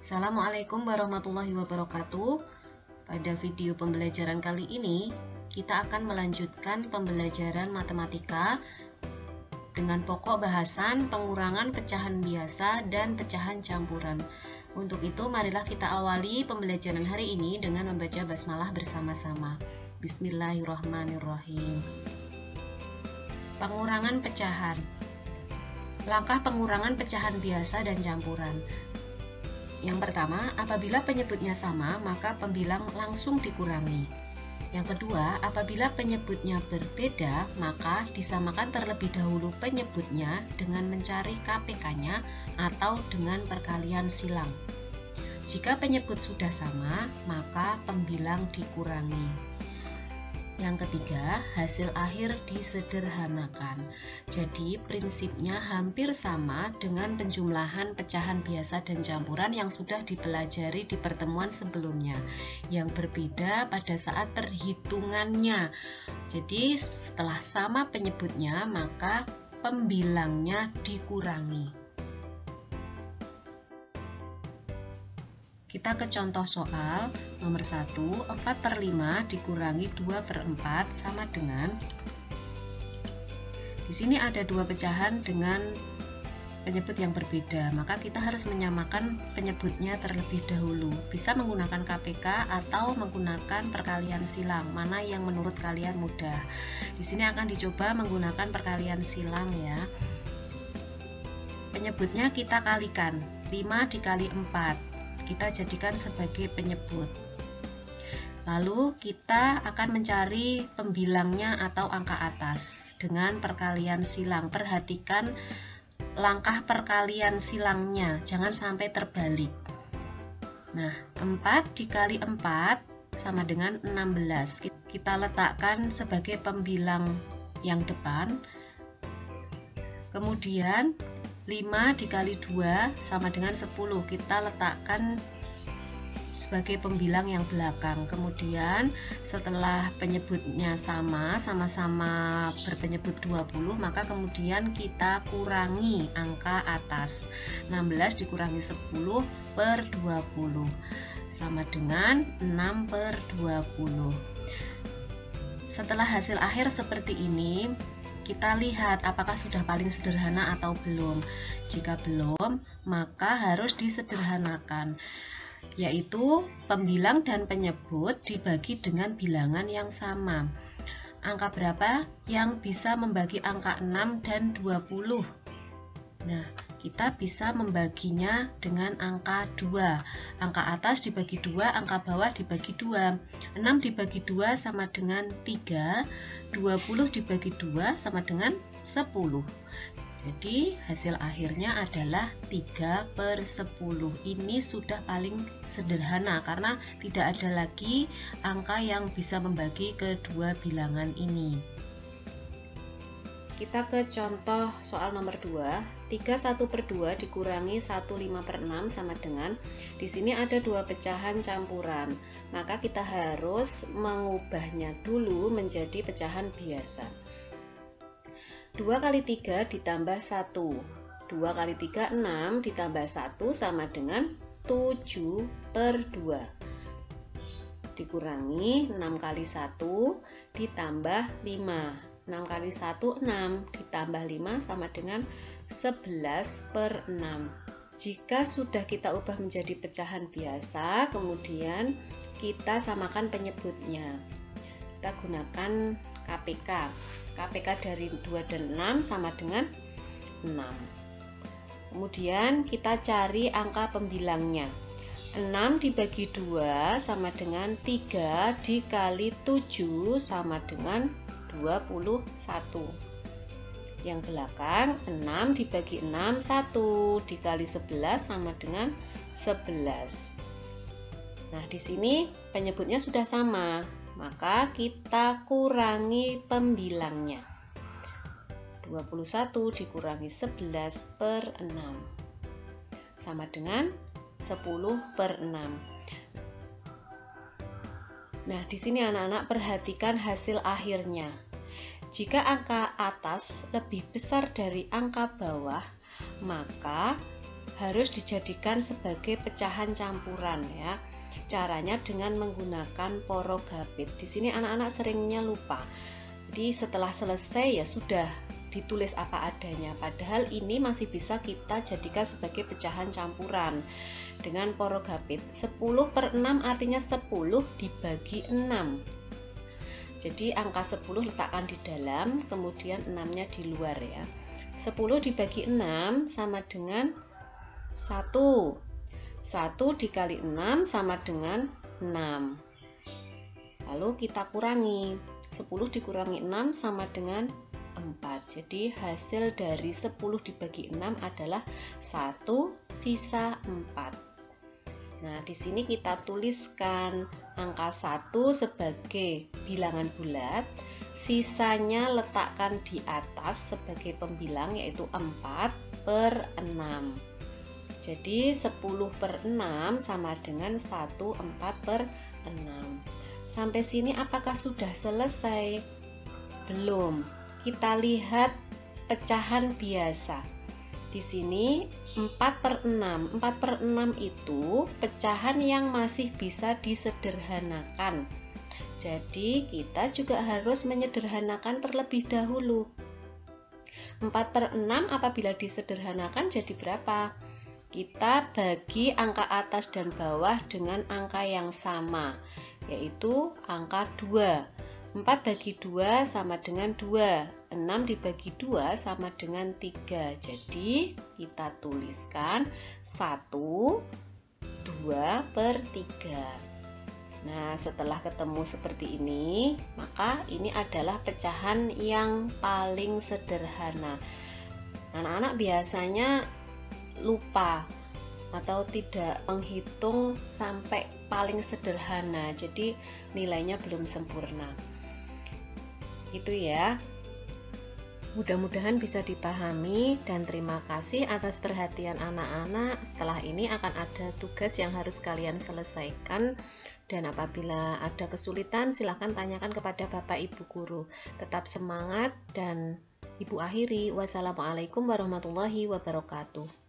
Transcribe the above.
Assalamualaikum warahmatullahi wabarakatuh. Pada video pembelajaran kali ini, kita akan melanjutkan pembelajaran matematika dengan pokok bahasan pengurangan pecahan biasa dan pecahan campuran. Untuk itu, marilah kita awali pembelajaran hari ini dengan membaca basmalah bersama-sama. Bismillahirrahmanirrahim. Pengurangan pecahan. Langkah pengurangan pecahan biasa dan campuran. Yang pertama, apabila penyebutnya sama, maka pembilang langsung dikurangi. Yang kedua, apabila penyebutnya berbeda, maka disamakan terlebih dahulu penyebutnya dengan mencari KPK-nya atau dengan perkalian silang. Jika penyebut sudah sama, maka pembilang dikurangi. Yang ketiga, hasil akhir disederhanakan. Jadi, prinsipnya hampir sama dengan penjumlahan pecahan biasa dan campuran yang sudah dipelajari di pertemuan sebelumnya. Yang berbeda pada saat perhitungannya. Jadi, setelah sama penyebutnya, maka pembilangnya dikurangi. Kita ke contoh soal nomor 1, 4/5 dikurangi 2/4 sama dengan, di sini ada dua pecahan dengan penyebut yang berbeda, maka kita harus menyamakan penyebutnya terlebih dahulu. Bisa menggunakan KPK atau menggunakan perkalian silang, mana yang menurut kalian mudah. Di sini akan dicoba menggunakan perkalian silang ya. Penyebutnya kita kalikan, 5 dikali 4. Kita jadikan sebagai penyebut. Lalu kita akan mencari pembilangnya atau angka atas dengan perkalian silang. Perhatikan langkah perkalian silangnya, jangan sampai terbalik. Nah, 4 dikali 4 sama dengan 16. Kita letakkan sebagai pembilang yang depan. Kemudian 5 dikali 2 sama dengan 10, kita letakkan sebagai pembilang yang belakang. Kemudian setelah penyebutnya sama-sama berpenyebut 20, maka kemudian kita kurangi angka atas. 16 dikurangi 10 per 20 sama dengan 6/20. Setelah hasil akhir seperti ini, kita lihat apakah sudah paling sederhana atau belum. Jika belum, maka harus disederhanakan, yaitu pembilang dan penyebut dibagi dengan bilangan yang sama. Angka berapa yang bisa membagi angka 6 dan 20? Nah, kita bisa membaginya dengan angka 2. Angka atas dibagi 2, angka bawah dibagi 2. 6 dibagi 2 sama dengan 3, 20 dibagi 2 sama dengan 10. Jadi hasil akhirnya adalah 3/10. Ini sudah paling sederhana karena tidak ada lagi angka yang bisa membagi kedua bilangan ini. Kita ke contoh soal nomor 2, 3/1/2 dikurangi 1/5/6 sama dengan, di sini ada dua pecahan campuran, maka kita harus mengubahnya dulu menjadi pecahan biasa. 2 kali 3 ditambah 1, 2 kali 3 6 ditambah 1 sama dengan 7/2, dikurangi 6 kali 1 ditambah 5. 6 kali 1, 6, ditambah 5 sama dengan 11/6. Jika sudah kita ubah menjadi pecahan biasa, kemudian kita samakan penyebutnya. Kita gunakan KPK. KPK dari 2 dan 6 sama dengan 6. Kemudian kita cari angka pembilangnya. 6 dibagi 2 sama dengan 3 dikali 7 sama dengan 21. Yang belakang 6 dibagi 6, 1 dikali 11 sama dengan 11. Nah, di sini penyebutnya sudah sama, maka kita kurangi pembilangnya. 21 dikurangi 11/6 sama dengan 10/6. Nah, di sini anak-anak perhatikan hasil akhirnya. Jika angka atas lebih besar dari angka bawah, maka harus dijadikan sebagai pecahan campuran ya. Caranya dengan menggunakan porogapit. Di sini anak-anak seringnya lupa. Jadi setelah selesai ya sudah ditulis apa adanya, padahal ini masih bisa kita jadikan sebagai pecahan campuran dengan porogapit. 10/6 artinya 10 dibagi 6. Jadi angka 10 letakkan di dalam, kemudian 6-nya di luar ya. 10 dibagi 6 sama dengan 1. 1 dikali 6 sama dengan 6. Lalu kita kurangi. 10 dikurangi 6 sama dengan 4. Jadi hasil dari 10 dibagi 6 adalah 1 sisa 4. Nah, di sini kita tuliskan angka 1 sebagai bilangan bulat, sisanya letakkan di atas sebagai pembilang yaitu 4/6. Jadi 10/6 sama dengan 1/4/6. Sampai sini apakah sudah selesai? Belum. Kita lihat pecahan biasa. Di sini 4/6. 4/6 itu pecahan yang masih bisa disederhanakan. Jadi kita juga harus menyederhanakan terlebih dahulu. 4/6 apabila disederhanakan jadi berapa? Kita bagi angka atas dan bawah dengan angka yang sama, yaitu angka 2. 4 bagi 2 sama dengan 2. 6 dibagi 2 sama dengan 3. Jadi kita tuliskan 1, 2/3. Nah, setelah ketemu seperti ini, maka ini adalah pecahan yang paling sederhana. Anak-anak biasanya lupa atau tidak menghitung sampai paling sederhana, jadi nilainya belum sempurna. Itu ya. Mudah-mudahan bisa dipahami dan terima kasih atas perhatian anak-anak. Setelah ini akan ada tugas yang harus kalian selesaikan, dan apabila ada kesulitan silahkan tanyakan kepada Bapak Ibu guru. Tetap semangat dan Ibu akhiri. Wassalamualaikum warahmatullahi wabarakatuh.